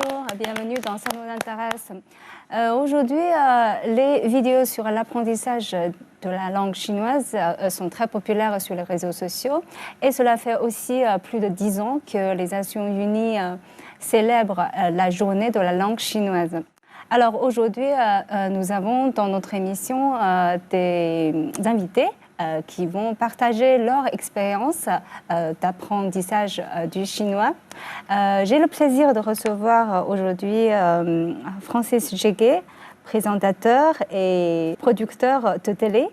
Bonjour, bienvenue dans Salon d'intérêt. Aujourd'hui, les vidéos sur l'apprentissage de la langue chinoise sont très populaires sur les réseaux sociaux et cela fait aussi plus de 10 ans que les Nations Unies célèbrent la journée de la langue chinoise. Alors aujourd'hui, nous avons dans notre émission des invités qui vont partager leur expérience d'apprentissage du chinois. J'ai le plaisir de recevoir aujourd'hui Francis Jégué, présentateur et producteur de télé.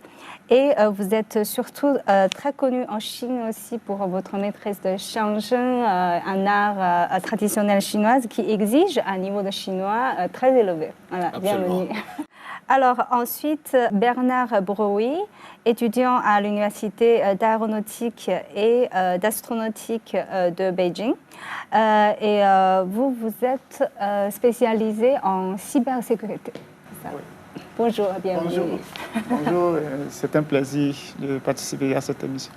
Et vous êtes surtout très connu en Chine aussi pour votre maîtrise de Shangzhen, un art traditionnel chinois qui exige un niveau de chinois très élevé. Voilà, bienvenue. Alors ensuite, Bernard Brouy, étudiant à l'Université d'aéronautique et d'astronautique de Beijing. Et vous êtes spécialisé en cybersécurité. C'est ça. Oui. Bonjour, bienvenue. Bonjour, c'est un plaisir de participer à cette émission.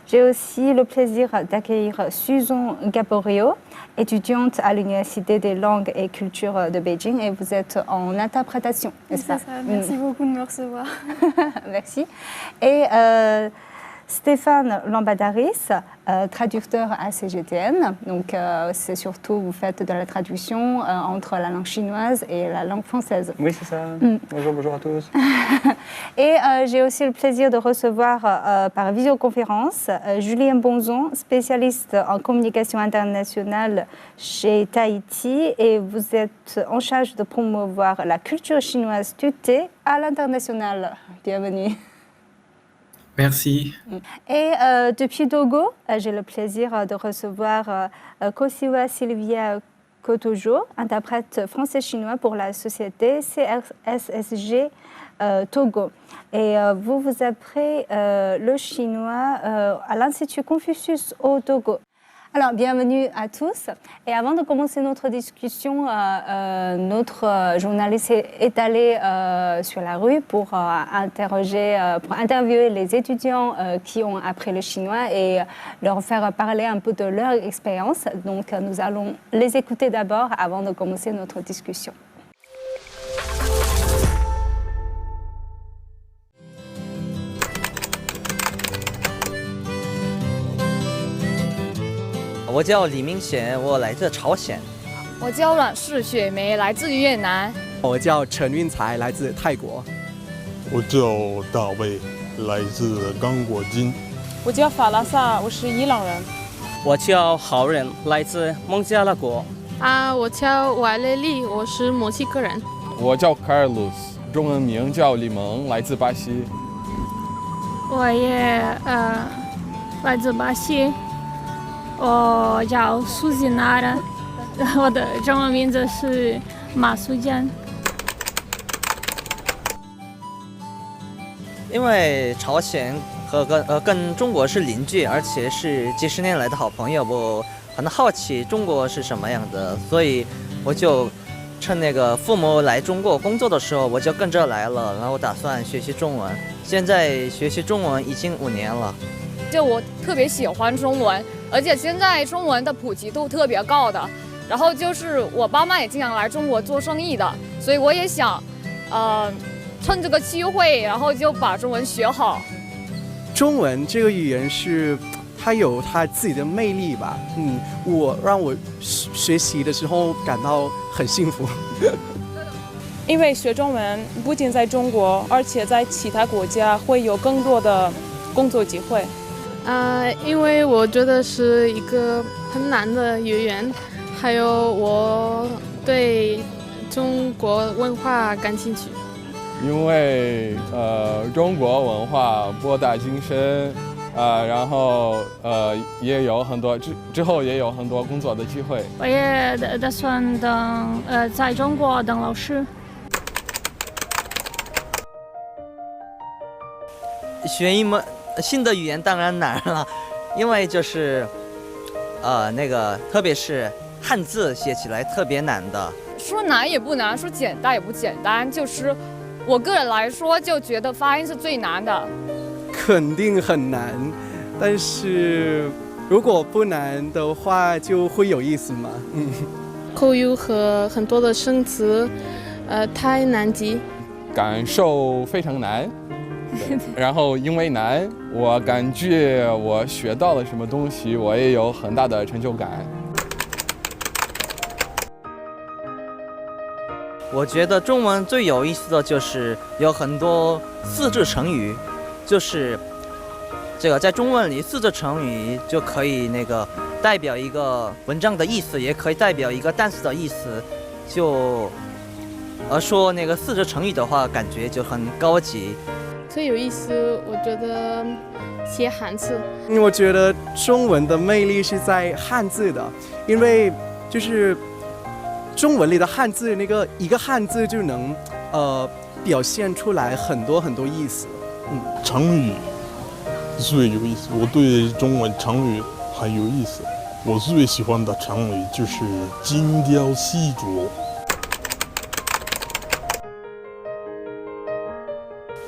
J'ai aussi le plaisir d'accueillir Susan Gaborio, étudiante à l'Université des langues et cultures de Beijing, et vous êtes en interprétation, n'est-ce pas? C'est ça, merci beaucoup de me recevoir. Merci. Et Stéphane Lambadaris, traducteur à CGTN. Donc, c'est surtout, vous faites de la traduction entre la langue chinoise et la langue française. Oui, c'est ça. Bonjour à tous. Et j'ai aussi le plaisir de recevoir par visioconférence Julien Bonzon, spécialiste en communication internationale chez Tahiti. Et vous êtes en charge de promouvoir la culture chinoise du thé à l'international. Bienvenue. Merci. Et depuis Togo, j'ai le plaisir de recevoir Kosiwa Sylvia Kotojo, interprète français-chinois pour la société CRSSG Togo. Et vous apprenez le chinois à l'Institut Confucius au Togo. Alors, bienvenue à tous. Et avant de commencer notre discussion, notre journaliste est allé sur la rue pour interviewer les étudiants qui ont appris le chinois et leur faire parler un peu de leur expérience. Donc, nous allons les écouter d'abord avant de commencer notre discussion.我叫李明贤，我来自朝鲜。我叫阮氏雪梅，来自越南。我叫陈运才，来自泰国。我叫大卫，来自刚果金。我叫法拉萨，我是伊朗人。我叫郝仁，来自孟加拉国。我叫瓦雷利，我是墨西哥人。我叫 Carlos， 中文名叫李萌，来自巴西。我也来自巴西。我叫苏西娜的，我的中文名字是马苏江。因为朝鲜跟中国是邻居，而且是几十年来的好朋友，我很好奇中国是什么样的，所以我就趁那个父母来中国工作的时候，我就跟着来了，然后打算学习中文。现在学习中文已经5年了。就我特别喜欢中文，而且现在中文的普及度特别高的。然后就是我爸妈也经常来中国做生意的，所以我也想，趁这个机会，然后就把中文学好。中文这个语言是，它有它自己的魅力吧。让我学习的时候感到很幸福。因为学中文不仅在中国，而且在其他国家会有更多的工作机会。因为我觉得是一个很难的语言，还有我对中国文化感兴趣。因为中国文化博大精深，然后也有很多之后也有很多工作的机会。我也打算在中国当老师。学一门新的语言当然难了，因为就是特别是汉字写起来特别难的。说难也不难，说简单也不简单，就是我个人来说就觉得发音是最难的。肯定很难，但是如果不难的话就会有意思嘛。口语和很多的生词，太难记。感受非常难，然后因为难，我感觉我学到了什么东西，我也有很大的成就感。我觉得中文最有意思的就是有很多四字成语，就是这个在中文里四字成语就可以代表一个文章的意思，也可以代表一个单词的意思。而说四字成语的话，感觉就很高级。最有意思，我觉得写汉字。我觉得中文的魅力是在汉字的，因为就是中文里的汉字一个汉字就能表现出来很多很多意思。成语最有意思，我对中文成语很有意思。我最喜欢的成语就是精雕细琢。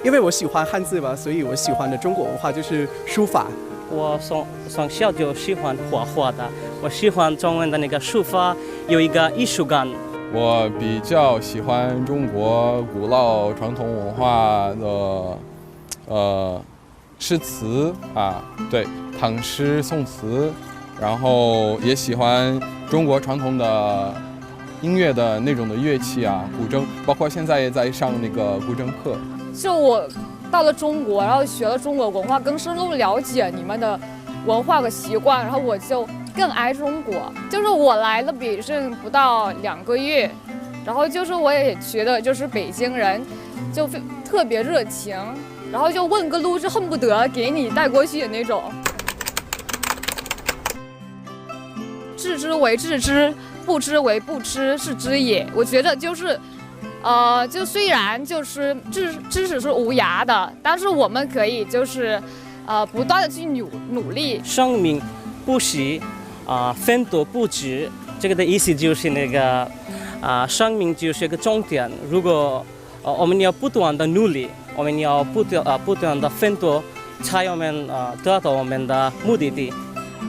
因为我喜欢汉字嘛，所以我喜欢的中国文化就是书法。我从小就喜欢画画的，我喜欢中文的书法，有一个艺术感。我比较喜欢中国古老传统文化的诗词啊，对，唐诗宋词，然后也喜欢中国传统的音乐的那种的乐器啊，古筝，包括现在也在上古筝课。就我到了中国，然后学了中国文化，更深入了解你们的文化和习惯，然后我就更爱中国。就是我来了北京不到2个月，然后就是我也觉得就是北京人就特别热情，然后就问个路就恨不得给你带过去的那种。知之为知之，不知为不知，是知也。我觉得就是。就虽然就是知识是无涯的，但是我们可以就是不断的去努力。生命不息，奋斗不止，这个的意思就是生命就是一个终点。如果我们要不断的努力，我们要不断的奋斗，才我们得到我们的目的地。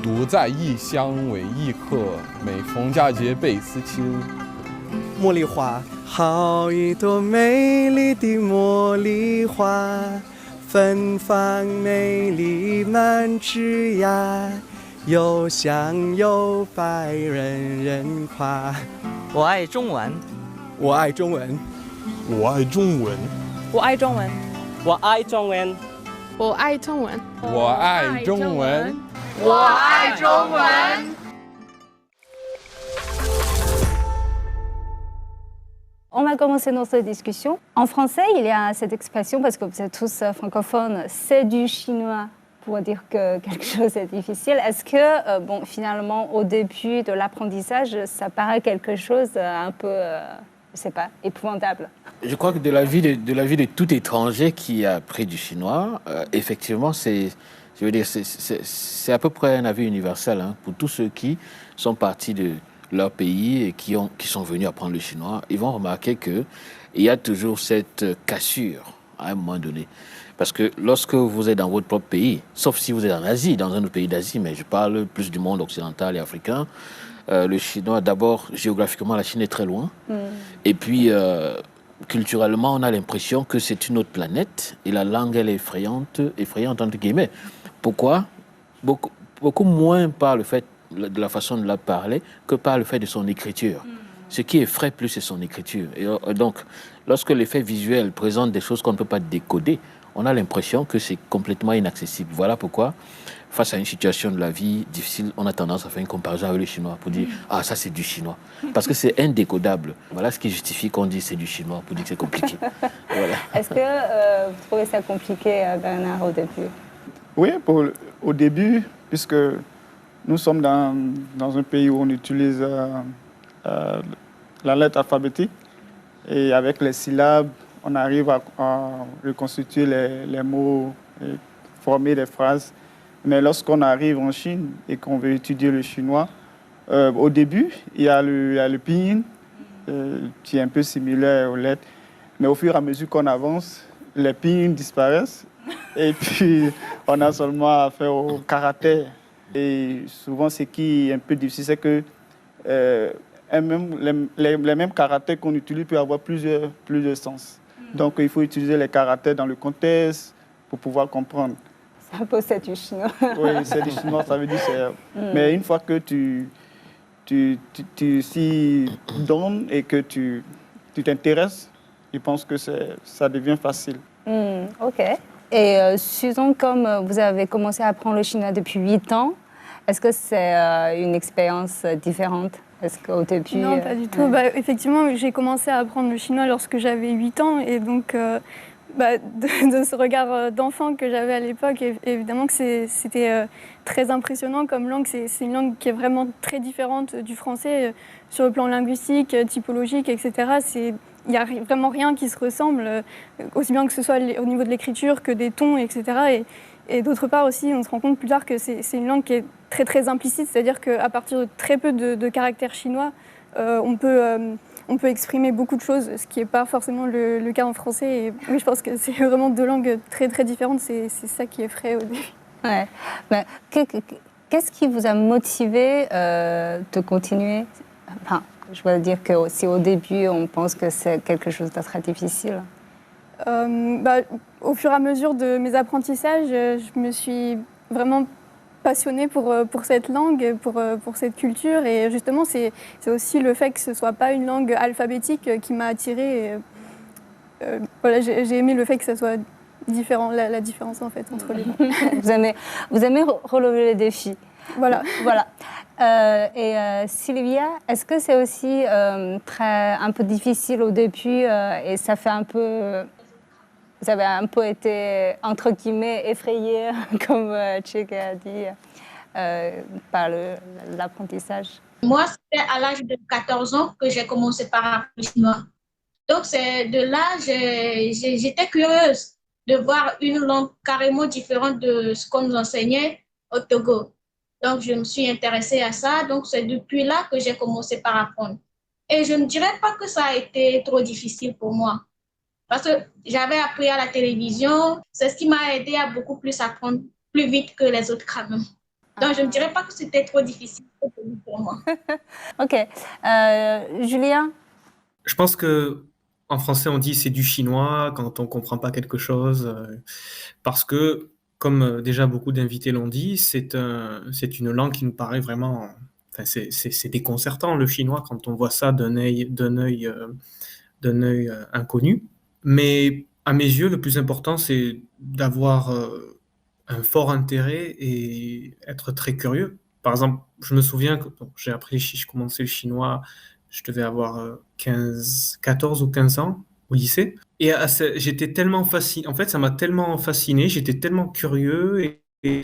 独在异乡为异客，每逢佳节倍思亲。茉莉花，好一朵美丽的茉莉花，芬芳美丽满枝桠，又香又白人人夸。我爱中文，我爱中文，我爱中文，我爱中文，我爱中文，我爱中文，我爱中文，我爱中文。On va commencer notre discussion. En français, il y a cette expression, parce que vous êtes tous francophones, c'est du chinois, pour dire que quelque chose est difficile. Est-ce que, finalement, au début de l'apprentissage, ça paraît quelque chose un peu, je ne sais pas, épouvantable? Je crois que de la vie de tout étranger qui a appris du chinois, effectivement, c'est à peu près un avis universel pour tous ceux qui sont partis de leur pays et qui sont venus apprendre le chinois. Ils vont remarquer qu'il y a toujours cette cassure à un moment donné. Parce que lorsque vous êtes dans votre propre pays, sauf si vous êtes en Asie, dans un autre pays d'Asie, mais je parle plus du monde occidental et africain, le chinois, d'abord, géographiquement, la Chine est très loin. Et puis, culturellement, on a l'impression que c'est une autre planète et la langue, elle est effrayante entre guillemets. Pourquoi? Beaucoup moins par le fait de la façon de la parler que par le fait de son écriture. Ce qui effraie plus, c'est son écriture. Et donc, lorsque l'effet visuel présente des choses qu'on ne peut pas décoder, on a l'impression que c'est complètement inaccessible. Voilà pourquoi, face à une situation de la vie difficile, on a tendance à faire une comparaison avec le chinois pour dire « Ah, ça c'est du chinois ». Parce que c'est indécodable. Voilà ce qui justifie qu'on dise c'est du chinois, pour dire que c'est compliqué. Voilà. Est-ce que vous trouvez ça compliqué, Bernard, au début? Oui, au début, puisque nous sommes dans un pays où on utilise la lettre alphabétique et avec les syllabes, on arrive à reconstituer les mots et former des phrases. Mais lorsqu'on arrive en Chine et qu'on veut étudier le chinois, au début, il y a le pinyin qui est un peu similaire aux lettres. Mais au fur et à mesure qu'on avance, les pinyin disparaissent et puis on a seulement affaire aux caractères. Et souvent, ce qui est un peu difficile, c'est que et même les mêmes caractères qu'on utilise peuvent avoir plusieurs sens. Donc il faut utiliser les caractères dans le contexte pour pouvoir comprendre. C'est un peu ça du chinois. Oui, c'est du chinois, ça veut dire c'est... Mais une fois que tu s'y donnes et que tu t'intéresses, je pense que ça devient facile. Ok. Et Susan, comme vous avez commencé à apprendre le chinois depuis 8 ans, est-ce que c'est une expérience différente? Est-ce qu'au début... Non, pas du tout. Bah, effectivement, j'ai commencé à apprendre le chinois lorsque j'avais 8 ans. Et donc, de ce regard d'enfant que j'avais à l'époque, évidemment que c'était très impressionnant comme langue. C'est une langue qui est vraiment très différente du français sur le plan linguistique, typologique, etc. Il n'y a vraiment rien qui se ressemble, aussi bien que ce soit au niveau de l'écriture que des tons, etc. Et d'autre part aussi, on se rend compte plus tard que c'est une langue qui est très très implicite, c'est-à-dire qu'à partir de très peu de caractères chinois, on peut exprimer beaucoup de choses, ce qui n'est pas forcément le cas en français. Et oui, je pense que c'est vraiment deux langues très très différentes, c'est ça qui effraie au début. Ouais. Mais qu'est-ce qui vous a motivé de continuer? Enfin, je veux dire que si au début on pense que c'est quelque chose de très difficile. Au fur et à mesure de mes apprentissages, je me suis vraiment passionnée pour cette langue, pour cette culture. Et justement, c'est aussi le fait que ce ne soit pas une langue alphabétique qui m'a attirée. Voilà, j'ai aimé le fait que ça soit différent, la différence en fait entre les langues. vous aimez relever les défis. Voilà. Voilà. Sylvia, est-ce que c'est aussi un peu difficile au début et ça fait un peu... Vous avez un peu été, entre guillemets, effrayée, comme Chike a dit, par l'apprentissage? Moi, c'était à l'âge de 14 ans que j'ai commencé par apprendre le chinois. Donc, c'est de là, j'étais curieuse de voir une langue carrément différente de ce qu'on nous enseignait au Togo. Donc, je me suis intéressée à ça. Donc, c'est depuis là que j'ai commencé par apprendre. Et je ne dirais pas que ça a été trop difficile pour moi. Parce que j'avais appris à la télévision. C'est ce qui m'a aidé à beaucoup plus apprendre, plus vite que les autres quand même. Donc, je ne dirais pas que c'était trop difficile pour moi. Ok. Julien? Je pense qu'en français, on dit c'est du chinois quand on ne comprend pas quelque chose. Parce que, comme déjà beaucoup d'invités l'ont dit, c'est une langue qui nous paraît vraiment... Enfin, c'est déconcertant, le chinois, quand on voit ça d'un œil inconnu. Mais à mes yeux, le plus important, c'est d'avoir un fort intérêt et être très curieux. Par exemple, je me souviens que je commençais le chinois, je devais avoir 14 ou 15 ans au lycée. Et j'étais tellement fasciné, en fait, ça m'a tellement fasciné, j'étais tellement curieux et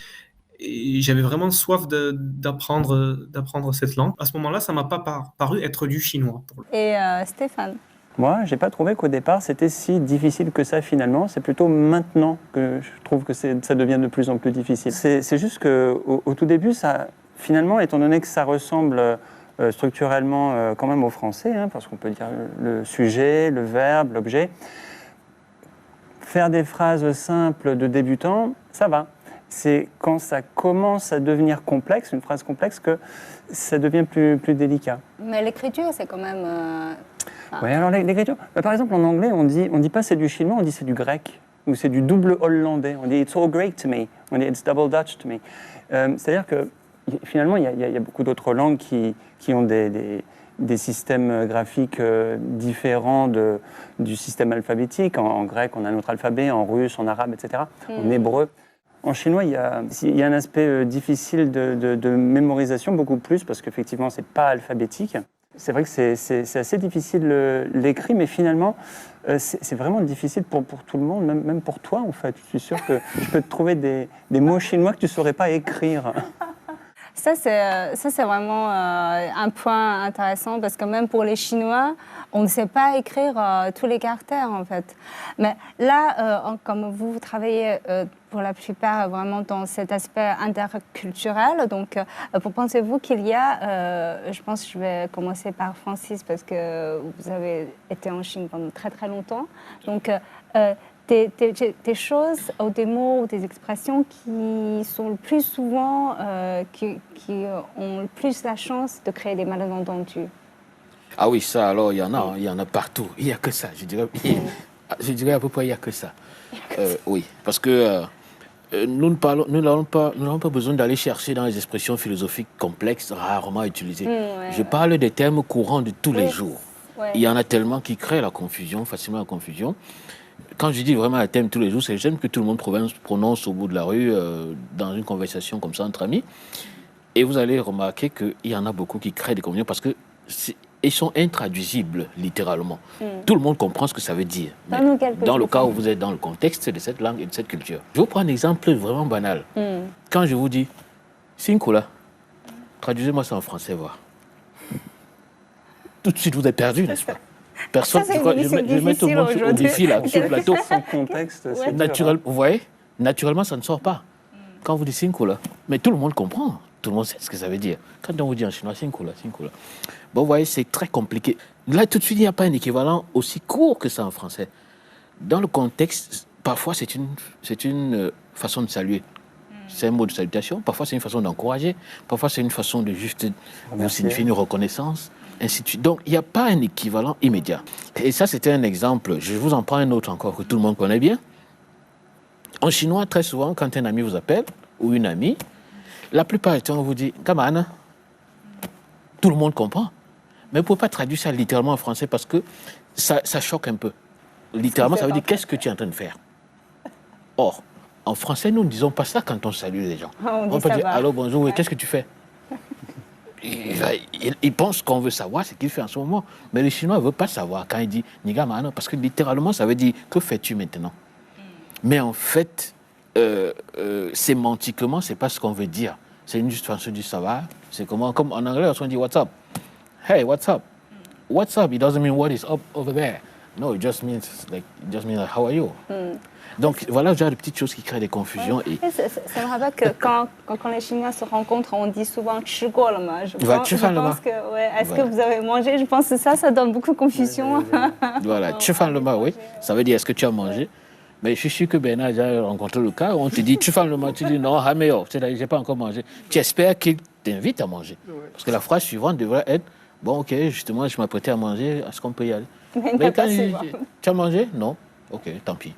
j'avais vraiment soif d'apprendre cette langue. À ce moment-là, ça ne m'a pas paru être du chinois. Et Stéphane? Moi, je n'ai pas trouvé qu'au départ, c'était si difficile que ça finalement. C'est plutôt maintenant que je trouve que ça devient de plus en plus difficile. C'est juste qu'au tout début, finalement, étant donné que ça ressemble structurellement quand même au français, parce qu'on peut dire le sujet, le verbe, l'objet, faire des phrases simples de débutant, ça va. C'est quand ça commence à devenir complexe, une phrase complexe, que ça devient plus délicat. Mais l'écriture, c'est quand même... Oui, alors l'écriture... Par exemple, en anglais, on dit pas c'est du chinois, on dit c'est du grec. Ou c'est du double hollandais. On dit it's all great to me. On dit it's double Dutch to me. C'est-à-dire que finalement, il y a beaucoup d'autres langues qui ont des systèmes graphiques différents du système alphabétique. En grec, on a notre alphabet, en russe, en arabe, etc. En hébreu. En chinois, il y a un aspect difficile de mémorisation, beaucoup plus, parce qu'effectivement, ce n'est pas alphabétique. C'est vrai que c'est assez difficile l'écrit, mais finalement, c'est vraiment difficile pour tout le monde, même pour toi, en fait. Je suis sûr que je peux te trouver des mots chinois que tu ne saurais pas écrire. Ça, c'est vraiment un point intéressant parce que même pour les Chinois, on ne sait pas écrire tous les caractères, en fait. Mais là, comme vous travaillez pour la plupart vraiment dans cet aspect interculturel, donc pensez-vous qu'il y a, je pense que je vais commencer par Francis parce que vous avez été en Chine pendant très très longtemps, donc des choses ou des mots ou des expressions qui sont le plus souvent, qui ont le plus la chance de créer des malentendus. Ah oui, ça, alors, il y en a partout. Il n'y a que ça, je dirais à peu près il n'y a que ça. Oui, parce que nous n'avons pas besoin d'aller chercher dans les expressions philosophiques complexes, rarement utilisées. Je parle des termes courants de tous les jours. Il y en a tellement qui créent la confusion, facilement la confusion. Quand je dis vraiment un thème tous les jours, c'est le thème que tout le monde prononce au bout de la rue, dans une conversation comme ça entre amis. Et vous allez remarquer qu'il y en a beaucoup qui créent des confusions parce qu'ils sont intraduisibles, littéralement. Tout le monde comprend ce que ça veut dire. Mais dans le cas où vous êtes dans le contexte de cette langue et de cette culture. Je vous prends un exemple vraiment banal. Quand je vous dis « Sinkula », traduisez-moi ça en français, voir. Tout de suite, vous êtes perdu, n'est-ce pas? Personne, je vais mettre tout le monde au défi là, sur le plateau. Sans contexte, c'est naturel, vous voyez, naturellement, ça ne sort pas. Quand vous dites Sinkula, mais tout le monde comprend. Tout le monde sait ce que ça veut dire. Quand on vous dit en chinois Sinkula. Bon, vous voyez, c'est très compliqué. Là, tout de suite, il n'y a pas un équivalent aussi court que ça en français. Dans le contexte, parfois, c'est une façon de saluer. C'est un mot de salutation. Parfois, c'est une façon d'encourager. Parfois, c'est une façon de juste vous signifier une reconnaissance. Ainsi de suite. Donc, il n'y a pas un équivalent immédiat. Et ça, c'était un exemple. Je vous en prends un autre encore que tout le monde connaît bien. En chinois, très souvent, quand un ami vous appelle, ou une amie, la plupart du temps, on vous dit « Kamana ». Tout le monde comprend. Mais vous ne pouvez pas traduire ça littéralement en français parce que ça choque un peu. Littéralement, ça veut dire « Qu'est-ce que tu es en train de faire ?» Or, en français, nous ne disons pas ça quand on salue les gens. On peut dire « Allô, bonjour, oui, qu'est-ce que tu fais ?» Il pense qu'on veut savoir ce qu'il fait en ce moment. Mais le Chinois ne veut pas savoir quand il dit « Nigamana » parce que littéralement, ça veut dire « Que fais-tu maintenant ?» Mais en fait, sémantiquement, ce n'est pas ce qu'on veut dire. C'est une juste façon de dire « Ça va ?» C'est comme en anglais, on dit « What's up ?» Hey, what's up? What's up? It doesn't mean what is up over there. No, it just means like how are you? Donc voilà le genre de petites choses qui créent des confusions. Et ça me rappelle que quand les Chinois se rencontrent, on dit souvent «吃过了吗» Je pense que, est-ce que vous avez mangé? Je pense que ça donne beaucoup de confusion. Voilà, «吃饭了吗» oui, ça veut dire « est-ce que tu as mangé ?» Mais je suis sûr que Bernard a déjà rencontré le cas où on te dit « tu fais le mal », tu dis « non, hameo », c'est-à-dire « j'ai pas encore mangé ». Tu espères qu'il t'invite à manger. Parce que la phrase suivante devrait être « bon, ok, justement, je m'apprêtais à manger, est-ce qu'on peut y aller ?» Mais quand il dit « tu as mangé ?» Non. Ok, tant pis.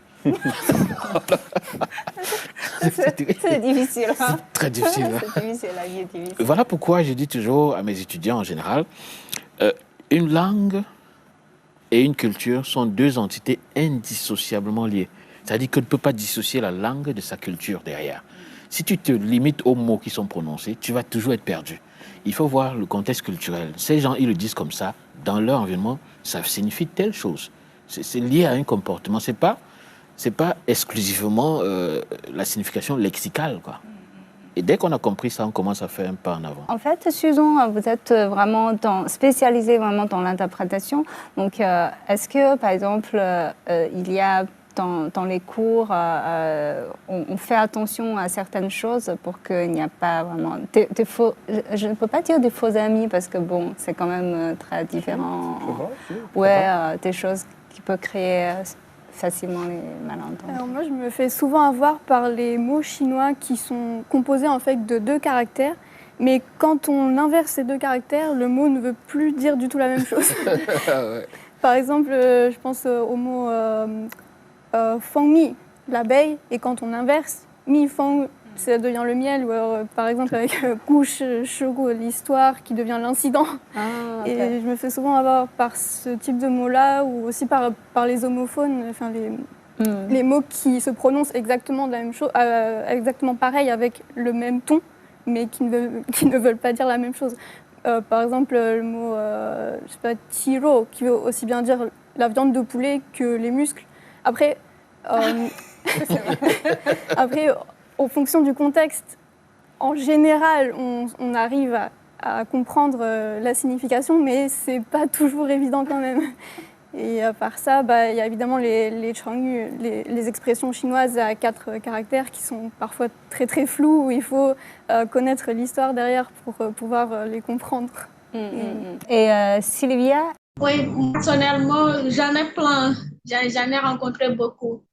C'est difficile. C'est très difficile. C'est difficile, la vie est difficile. Voilà pourquoi je dis toujours à mes étudiants en général, une langue et une culture sont deux entités indissociablement liées. C'est-à-dire qu'on ne peut pas dissocier la langue de sa culture derrière. Si tu te limites aux mots qui sont prononcés, tu vas toujours être perdu. Il faut voir le contexte culturel. Ces gens, ils le disent comme ça, dans leur environnement, ça signifie telle chose. C'est lié à un comportement. C'est pas exclusivement la signification lexicale, quoi. Et dès qu'on a compris ça, on commence à faire un pas en avant. En fait, Susan, vous êtes vraiment spécialisée vraiment dans l'interprétation. Donc, est-ce que, par exemple, il y a dans les cours, on fait attention à certaines choses pour qu'il n'y a pas vraiment des faux... Je ne peux pas dire des faux amis parce que, bon, c'est quand même très différent. Des choses qui peuvent créer facilement les malentendus. Alors moi, je me fais souvent avoir par les mots chinois qui sont composés en fait de 2 caractères. Mais quand on inverse ces 2 caractères, le mot ne veut plus dire du tout la même chose. Par exemple, je pense au mot fengmi, l'abeille, et quand on inverse, mi feng, ça devient le miel, ou alors, par exemple avec couche, shego, l'histoire qui devient l'incident. Et je me fais souvent avoir par ce type de mots-là, ou aussi par les homophones, enfin les mots qui se prononcent exactement de la même chose, exactement pareil avec le même ton, mais qui ne veulent pas dire la même chose. Par exemple, le mot, je sais pas, tiro, qui veut aussi bien dire la viande de poulet que les muscles. Après, en fonction du contexte, en général, on arrive à comprendre la signification, mais c'est pas toujours évident quand même. Et à part ça, il y a évidemment les changyu, les expressions chinoises à 4 caractères qui sont parfois très très floues, où il faut connaître l'histoire derrière pour pouvoir les comprendre. Et Sylvia? Oui, personnellement, j'en ai plein. J'en ai rencontré beaucoup.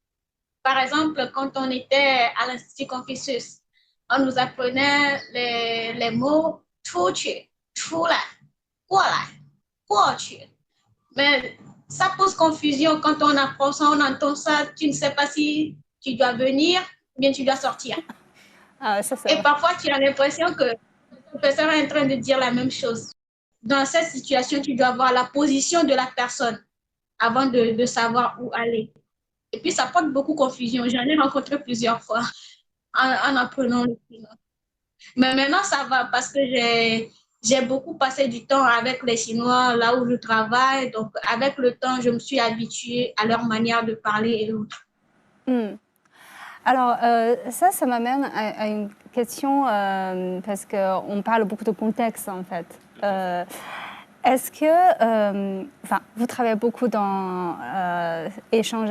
Par exemple, quand on était à l'Institut Confucius, on nous apprenait les mots « 出去 »,« 出来 »,« 过来 ».过去。Mais ça pose confusion quand on apprend ça, on entend ça, tu ne sais pas si tu dois venir ou bien tu dois sortir. Et parfois, tu as l'impression que le professeur est en train de dire la même chose. Dans cette situation, tu dois voir la position de la personne avant de savoir où aller. Et puis, ça porte beaucoup de confusion. J'en ai rencontré plusieurs fois en apprenant le chinois. Mais maintenant, ça va parce que j'ai beaucoup passé du temps avec les Chinois là où je travaille. Donc, avec le temps, je me suis habituée à leur manière de parler et autres. Alors, ça m'amène à une question, parce qu'on parle beaucoup de contexte, en fait. Est-ce que, vous travaillez beaucoup dans l'échange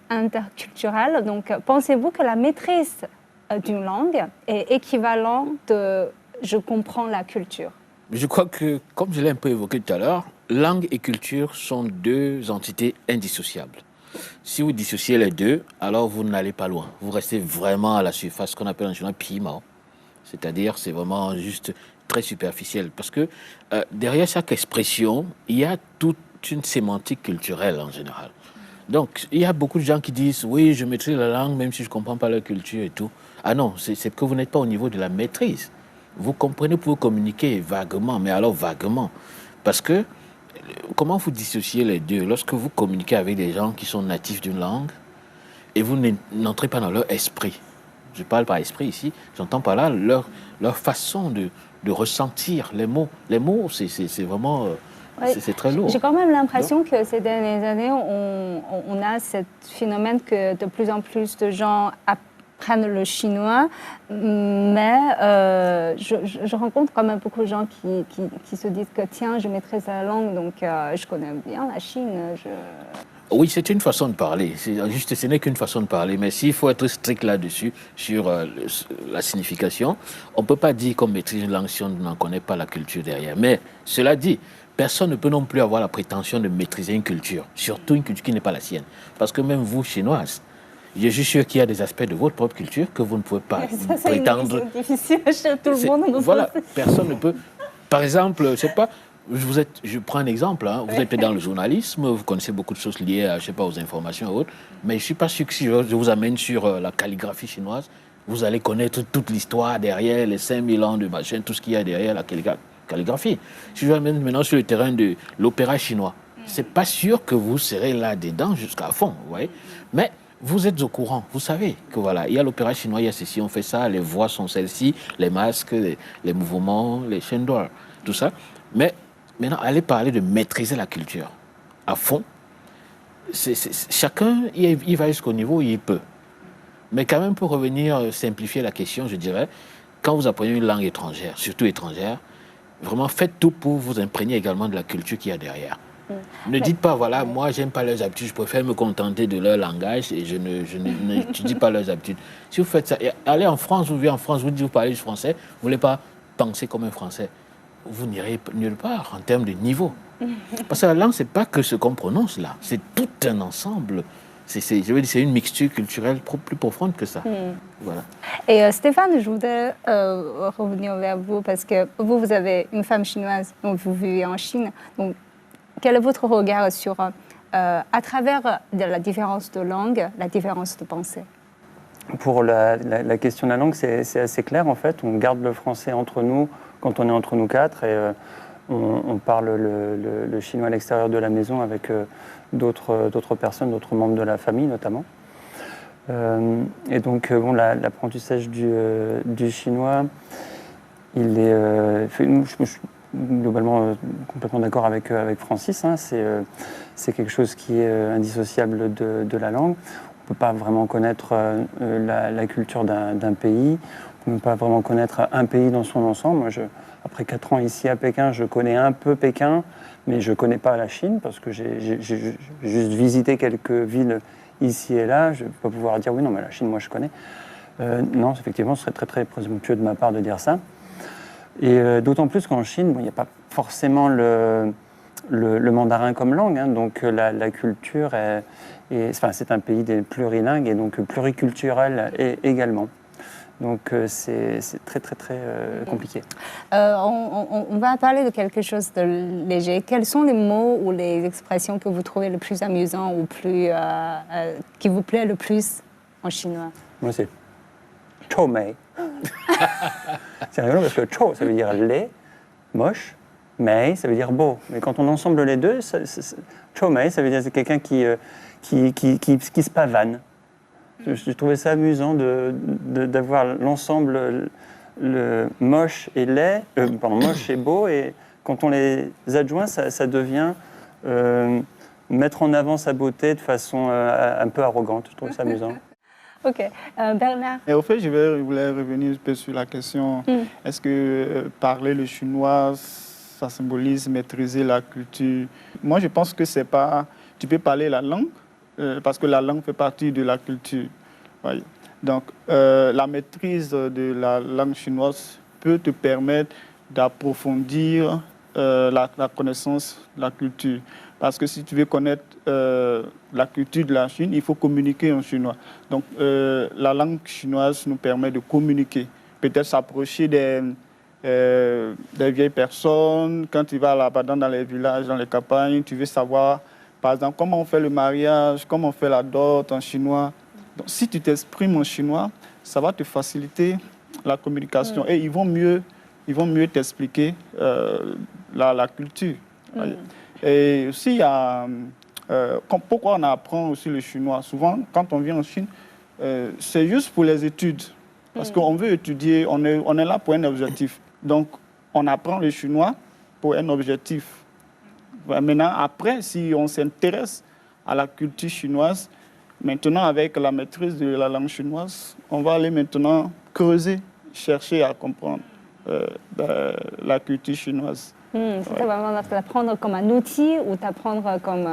interculturel, donc pensez-vous que la maîtrise d'une langue est équivalente de « je comprends la culture » ? Je crois que, comme je l'ai un peu évoqué tout à l'heure, langue et culture sont deux entités indissociables. Si vous dissociez les deux, alors vous n'allez pas loin. Vous restez vraiment à la surface, ce qu'on appelle en chinois piment. C'est-à-dire, c'est vraiment juste très superficiel. Parce que derrière chaque expression, il y a toute une sémantique culturelle en général. Donc, il y a beaucoup de gens qui disent « oui, je maîtrise la langue, même si je ne comprends pas leur culture et tout ». Ah non, c'est que vous n'êtes pas au niveau de la maîtrise. Vous comprenez pour communiquer vaguement, mais alors vaguement. Parce que, comment vous dissociez les deux? Lorsque vous communiquez avec des gens qui sont natifs d'une langue et vous n'entrez pas dans leur esprit. Je parle par esprit ici, j'entends par là leur façon de ressentir les mots. Les mots, c'est vraiment... c'est très lourd. J'ai quand même l'impression que ces dernières années, on a ce phénomène que de plus en plus de gens apprennent le chinois, mais je rencontre quand même beaucoup de gens qui se disent que tiens, je maîtrise la langue, donc je connais bien la Chine. Oui, c'est une façon de parler. Juste, ce n'est qu'une façon de parler. Mais s'il faut être strict là-dessus, sur la signification, on ne peut pas dire qu'on maîtrise une langue si on n'en connaît pas la culture derrière. Mais cela dit, personne ne peut non plus avoir la prétention de maîtriser une culture, surtout une culture qui n'est pas la sienne. Parce que même vous, chinoise, je suis sûr qu'il y a des aspects de votre propre culture que vous ne pouvez pas prétendre. C'est difficile chez tout le monde. Voilà, personne ne peut. Par exemple, je ne sais pas. Je prends un exemple, hein. Vous êtes dans le journalisme, vous connaissez beaucoup de choses liées à, je sais pas, aux informations et autres, mais je ne suis pas sûr que si je vous amène sur la calligraphie chinoise, vous allez connaître toute l'histoire derrière, les 5000 ans de machin, tout ce qu'il y a derrière la calligraphie. Si je vous amène maintenant sur le terrain de l'opéra chinois, c'est pas sûr que vous serez là-dedans jusqu'à fond, vous voyez. Mais vous êtes au courant, vous savez que voilà, il y a l'opéra chinois, il y a ceci, on fait ça, les voix sont celles-ci, les masques, les mouvements, les chaînes d'or, tout ça. Mais maintenant, allez parler de maîtriser la culture à fond. Chacun, il va jusqu'au niveau où il peut. Mais quand même, pour revenir simplifier la question, je dirais, quand vous apprenez une langue étrangère, surtout étrangère, vraiment faites tout pour vous imprégner également de la culture qu'il y a derrière. Ne dites pas, voilà, moi, j'aime pas leurs habitudes, je préfère me contenter de leur langage et je n'étudie pas leurs habitudes. Si vous faites ça, allez en France, vous vivez en France, vous parlez du français, vous ne voulez pas penser comme un Français. Vous n'irez nulle part en termes de niveau. Parce que la langue, ce n'est pas que ce qu'on prononce là, c'est tout un ensemble. Je veux dire, c'est une mixture culturelle plus profonde que ça. Voilà. Et Stéphane, je voudrais revenir vers vous parce que vous avez une femme chinoise, donc vous vivez en Chine. Donc, quel est votre regard sur, à travers la différence de langue, la différence de pensée? Pour la question de la langue, c'est assez clair en fait. On garde le français entre nous quand on est entre nous quatre et on parle le chinois à l'extérieur de la maison avec d'autres personnes, d'autres membres de la famille notamment. Et donc l'apprentissage du chinois, il est, je suis globalement complètement d'accord avec Francis. Hein, c'est quelque chose qui est indissociable de la langue. On ne peut pas vraiment connaître la culture d'un pays. On ne peut pas vraiment connaître un pays dans son ensemble. Moi, après 4 ans ici à Pékin, je connais un peu Pékin, mais je ne connais pas la Chine parce que j'ai juste visité quelques villes ici et là. Je ne vais pas pouvoir dire oui, non, mais la Chine, moi, je connais. Non, effectivement, ce serait très, très présomptueux de ma part de dire ça. Et d'autant plus qu'en Chine, il n'y a pas forcément le mandarin comme langue, hein, donc la culture c'est un pays des plurilingues et donc pluriculturel également. Donc c'est très compliqué. On va parler de quelque chose de léger. Quels sont les mots ou les expressions que vous trouvez le plus amusants ou qui vous plaît le plus en chinois? Moi, c'est chou mei. C'est rigolo parce que chou, ça veut dire laid, moche. Mei, ça veut dire beau. Mais quand on ensemble les deux, chou mei, ça veut dire c'est quelqu'un qui se pavane. Je trouvais ça amusant d'avoir l'ensemble le moche et laid, moche et beau, et quand on les adjoint, ça devient mettre en avant sa beauté de façon un peu arrogante. Je trouve ça amusant. Ok. Bernard? Et au fait, je voulais revenir un peu sur la question, est-ce que parler le chinois, ça symbolise maîtriser la culture? Moi, je pense que c'est pas... Tu peux parler la langue, parce que la langue fait partie de la culture. Oui. Donc, la maîtrise de la langue chinoise peut te permettre d'approfondir la connaissance de la culture. Parce que si tu veux connaître la culture de la Chine, il faut communiquer en chinois. Donc, la langue chinoise nous permet de communiquer, peut-être s'approcher des vieilles personnes. Quand tu vas là-bas dans les villages, dans les campagnes, tu veux savoir, par exemple, comment on fait le mariage, comment on fait la dot en chinois. Donc, si tu t'exprimes en chinois, ça va te faciliter la communication et ils vont mieux t'expliquer la culture. Et aussi, il y a, pourquoi on apprend aussi le chinois? Souvent, quand on vient en Chine, c'est juste pour les études. Parce qu'on veut étudier, on est là pour un objectif. Donc, on apprend le chinois pour un objectif. Maintenant, après, si on s'intéresse à la culture chinoise, maintenant, avec la maîtrise de la langue chinoise, on va aller maintenant creuser, chercher à comprendre la culture chinoise. C'est vraiment t'apprendre comme un outil ou t'apprendre comme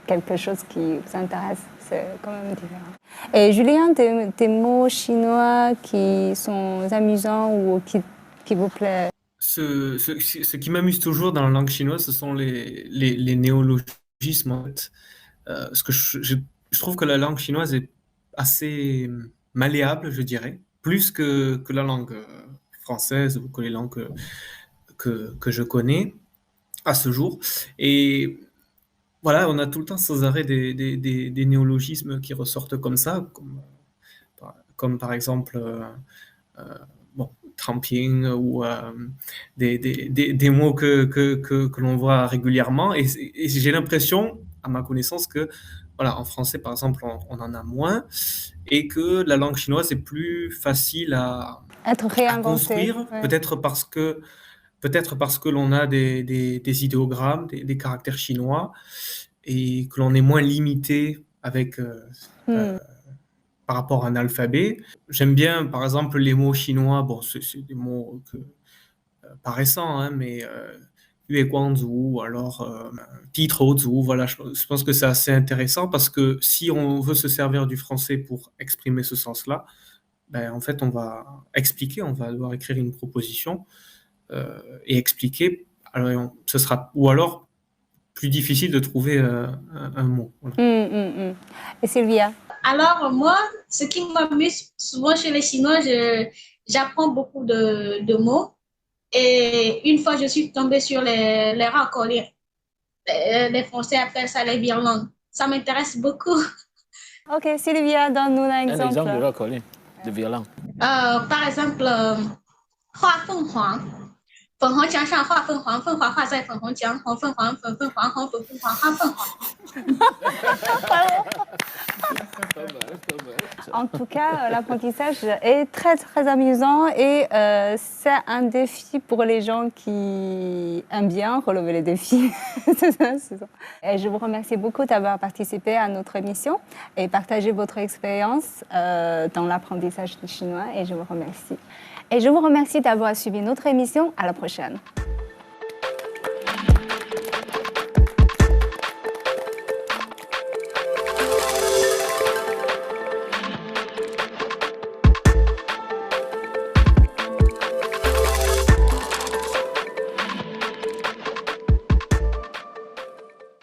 quelque chose qui vous intéresse. C'est quand même différent. Et Julien, des mots chinois qui sont amusants ou qui vous plaisent? Ce qui m'amuse toujours dans la langue chinoise, ce sont les néologismes. En fait. Parce que je trouve que la langue chinoise est assez malléable, je dirais, plus que la langue française ou que les langues que je connais à ce jour. Et voilà, on a tout le temps sans arrêt des néologismes qui ressortent comme ça, comme par exemple tramping ou des mots que l'on voit régulièrement. Et j'ai l'impression, à ma connaissance, que voilà, en français, par exemple, on en a moins et que la langue chinoise est plus facile à construire, ouais. Peut-être parce que l'on a des idéogrammes, des caractères chinois et que l'on est moins limité avec... par rapport à un alphabet. J'aime bien, par exemple, les mots chinois. Bon, c'est des mots pas récents, hein, mais Yue Guangzu ou alors Di Touzu. Voilà, je pense que c'est assez intéressant parce que si on veut se servir du français pour exprimer ce sens-là, ben, en fait, on va expliquer, on va devoir écrire une proposition et expliquer. Alors, ce sera, ou alors, plus difficile de trouver un mot. Voilà. Et Sylvia? Alors, moi, ce qui m'amuse souvent chez les Chinois, j'apprends beaucoup de mots. Et une fois, je suis tombée sur les raccords. Les Français appellent ça les virlangues. Ça m'intéresse beaucoup. Ok, Sylvia, donne-nous un exemple. Un exemple de raccords, de virlangue. Par exemple, Hua Feng Huang. 粉红墙上画凤凰，凤凰画在粉红墙，红凤凰，粉凤凰，红粉凤凰，花凤凰。 En tout cas, l'apprentissage est très, très amusant et c'est un défi pour les gens qui aiment bien relever les défis. C'est ça. Et je vous remercie beaucoup d'avoir participé à notre émission et partagé votre expérience dans l'apprentissage du chinois et je vous remercie. Et je vous remercie d'avoir suivi notre émission. À la prochaine.